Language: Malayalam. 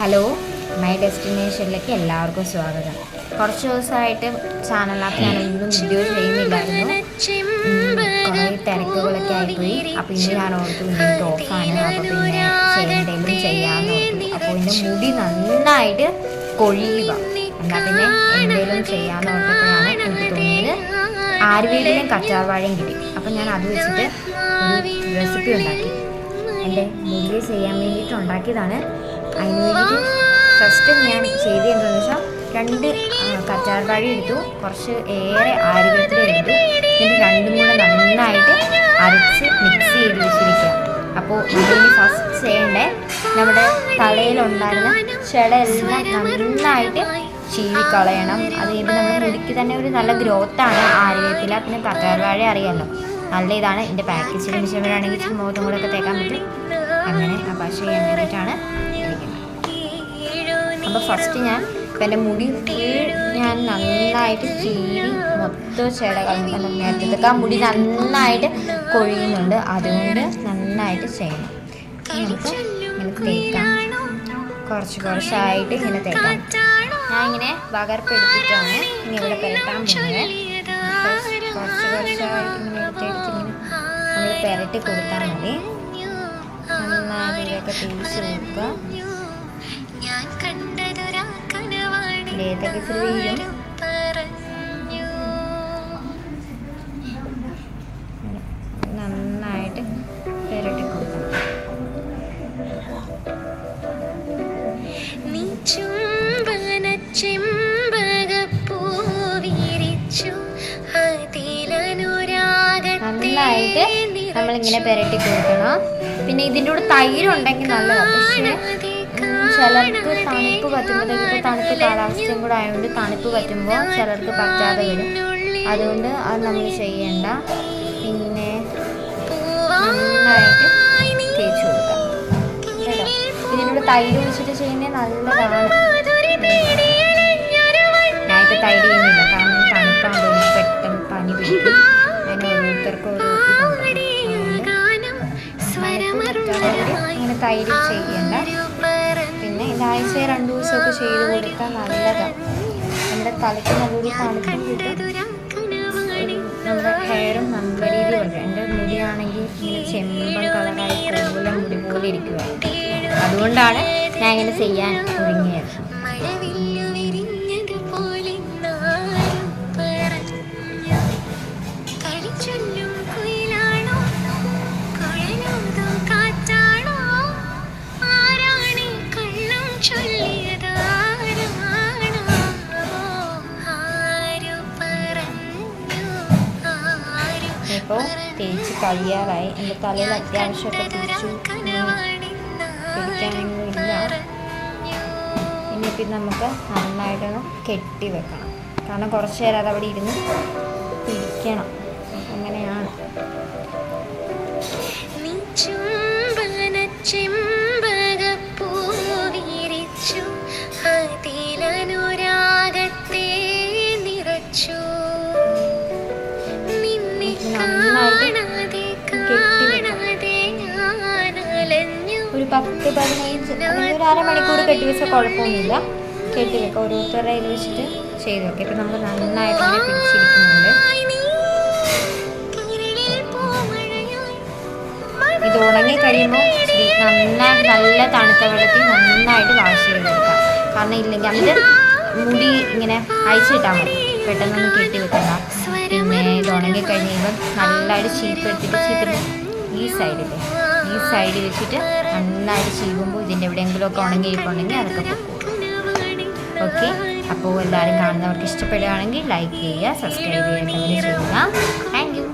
ഹലോ, മൈ ഡെസ്റ്റിനേഷനിലേക്ക് എല്ലാവർക്കും സ്വാഗതം. കുറച്ച് ദിവസമായിട്ട് ചാനലിനകത്ത് ഞാനൊന്നും വീഡിയോ ചെയ്യുന്നില്ലായിരുന്നു. കുറേ തിരക്കുകളൊക്കെ ആയിപ്പോയി. അപ്പോൾ ഇന്ന് ഞാൻ ഓർത്തു ഇന്നിട്ട് ഓഫാണ്, അപ്പോൾ പിന്നെ എന്തെങ്കിലും ചെയ്യാമെന്ന് ഓർത്തു. അപ്പോൾ എൻ്റെ മുടി നന്നായിട്ട് കൊഴിയുക, എന്നാൽ പിന്നെ എന്തെങ്കിലും ചെയ്യാമെന്ന് ഓർത്തപ്പോഴാണ് എനിക്ക് തോന്നിയത് ആര്യവേപ്പിലയും കറ്റാർവാഴയും കിട്ടി. അപ്പോൾ ഞാൻ അത് വെച്ചിട്ട് ഒരു റെസിപ്പി ഉണ്ടാക്കി. എൻ്റെ മുടി ചെയ്യാൻ വേണ്ടിയിട്ട് ഉണ്ടാക്കിയതാണ്. അതിന് വേണ്ടിയിട്ട് ഫസ്റ്റ് ഞാൻ ചെയ്തതെന്താണെന്ന് വെച്ചാൽ 2 കറ്റാർവാഴ എടുത്തു, കുറച്ച് ഏറെ ആര്യവേപ്പില എടുത്തു, പിന്നെ രണ്ടും കൂടെ നന്നായിട്ട് അരച്ച് മിക്സ് ചെയ്ത് വെച്ചിരിക്കുക. അപ്പോൾ നമ്മളിനി ഫസ്റ്റ് ചെയ്യേണ്ടത് നമ്മുടെ തലയിലുണ്ടായിരുന്ന ചെടയെല്ലാം നന്നായിട്ട് ചീവിക്കളയണം. അത് കഴിയുമ്പോൾ നമ്മുടെ മുടിക്ക് തന്നെ ഒരു നല്ല ഗ്രോത്താണ് ആര്യവേപ്പില. പിന്നെ കറ്റാർവാഴ അറിയാമല്ലോ, നല്ല ഇതാണ്. ഇതിൻ്റെ പാക്കേജിൽ മിച്ചവരാണെങ്കിൽ മുഖത്തും കൂടെ ഒക്കെ തേക്കാൻ പറ്റും. അങ്ങനെ അപ്പോൾ ചെയ്യാൻ വേണ്ടിയിട്ടാണ് ഇരിക്കുന്നത്. അപ്പോൾ ഫസ്റ്റ് ഞാൻ ഇപ്പം എൻ്റെ മുടി ഞാൻ നന്നായിട്ട് ചീവി മൊത്തം ചെട കളഞ്ഞു. നേരത്തെ മുടി നന്നായിട്ട് കൊഴിയുന്നുണ്ട്, അതുകൊണ്ട് നന്നായിട്ട് ചെയ്യണം. നമുക്ക് ഇങ്ങനെ തേക്കാം, കുറച്ചായിട്ട് ഇങ്ങനെ തേക്കാം. ഞാൻ ഇങ്ങനെ പകർപ്പെടുത്തിയിട്ടാണ് ഇനി ഇവിടെ പെരട്ടാൻ പോകുന്നത്. കുറച്ചായിട്ട് ഇങ്ങനെ എടുത്തിങ്ങനെ നമ്മൾ പെരട്ടി കൊടുത്താൽ മതി. നന്നായിട്ട് ഇതൊക്കെ തേച്ച് വെക്കുക. ഏതൊക്കെ വീഴും. നന്നായിട്ട് പെരട്ടി കൊടുക്കണം. നന്നായിട്ട് നമ്മളിങ്ങനെ പെരട്ടി കൊടുക്കണം. പിന്നെ ഇതിൻ്റെ കൂടെ തൈരുണ്ടെങ്കിൽ നല്ലതാണ്. പക്ഷേ ചിലർക്ക് തണുപ്പ് പറ്റുമ്പോഴത്തേക്ക്, തണുപ്പ് കാലാവസ്ഥയും കൂടെ ആയതുകൊണ്ട് തണുപ്പ് പറ്റുമ്പോൾ ചിലർക്ക് പറ്റാതെ വരും. അതുകൊണ്ട് അത് നമ്മൾ ചെയ്യേണ്ട. പിന്നെ നന്നായിട്ട് തേച്ച് കൊടുക്കാം കേട്ടോ. ഇതിനോട് തൈര് ഒഴിച്ചിട്ട് ചെയ്യുന്നത് നല്ലതാണ്. ഞാനിപ്പോൾ തൈര് ചെയ്യുന്നില്ല, കാരണം തണുപ്പാകുമ്പോൾ പെട്ടെന്ന് പനി പിടിക്കും. അതിന് ഓരോരുത്തർക്കും ഓരോ ഇതുണ്ട്. ഇങ്ങനെ തൈര് ചെയ്യേണ്ട. പിന്നെ ഇതാഴ്ച 2 ദിവസമൊക്കെ ചെയ്ത് കൊടുത്താൽ നല്ലതാണ്. നമ്മുടെ തലയ്ക്ക് നല്ലൊരു തണുപ്പും കിട്ടും. നമ്മുടെ ഹെയറും നല്ല രീതിയിൽ വരും. എൻ്റെ മുടിയാണെങ്കിൽ ഇങ്ങനെ ചെമ്പൻ കളറായി കൂടുതൽ മുടി പോലെ ഇരിക്കുക. അതുകൊണ്ടാണ് ഞാൻ ഇങ്ങനെ ചെയ്യാൻ ഒരുങ്ങിയത്. ഇപ്പോൾ തേച്ച് കഴിയാറായി. എൻ്റെ തലയിൽ അത്യാവശ്യമൊക്കെ പിടിക്കാനൊന്നുമില്ല. ഇനിയിപ്പോൾ നമുക്ക് നന്നായിട്ടൊന്ന് കെട്ടി വെക്കണം, കാരണം കുറച്ച് നേരം അതവിടെ ഇരുന്ന് പിടിക്കണം. അങ്ങനെയാണ്. ഒരു 10-15 അല്ലെങ്കിൽ ഒരു അരമണിക്കൂർ കെട്ടിവെച്ചാൽ കുഴപ്പമൊന്നുമില്ല. കെട്ടിവെക്കാം, ഓരോരുത്തരുടെ ഇത് വെച്ചിട്ട് ചെയ്ത് വെക്കാം. ഇപ്പം നമുക്ക് നന്നായിട്ട് ഇങ്ങനെ പിടിച്ചിരിക്കുന്നുണ്ട്. ഇത് ഉണങ്ങി കഴിയുമ്പോൾ നല്ല തണുത്ത വെള്ളത്തിൽ നന്നായിട്ട് വാഷ് ചെയ്തെടുക്കാം. കാരണം ഇല്ലെങ്കിൽ അതിൻ്റെ മുടി ഇങ്ങനെ അയച്ചിട്ടാൽ മതി, പെട്ടെന്നൊന്നും കെട്ടി വെക്കണ്ട. പിന്നെ ഇത് ഉണങ്ങി കഴിഞ്ഞ് കഴിയുമ്പം നല്ലതായിട്ട് ചീപ്പെടുത്തിട്ട് ഈ സൈഡിൽ വെച്ചിട്ട് നന്നായിട്ട് ചീവുമ്പോൾ ഇതിൻ്റെ എവിടെയെങ്കിലുമൊക്കെ ഉണങ്ങിയിട്ടുണ്ടെങ്കിൽ അതൊക്കെ പോകും. ഓക്കെ, അപ്പോൾ എല്ലാവരും കാണുന്നവർക്ക് ഇഷ്ടപ്പെടുകയാണെങ്കിൽ ലൈക്ക് ചെയ്യുക, സബ്സ്ക്രൈബ് ചെയ്യുക, ചെയ്യുക. Thank you.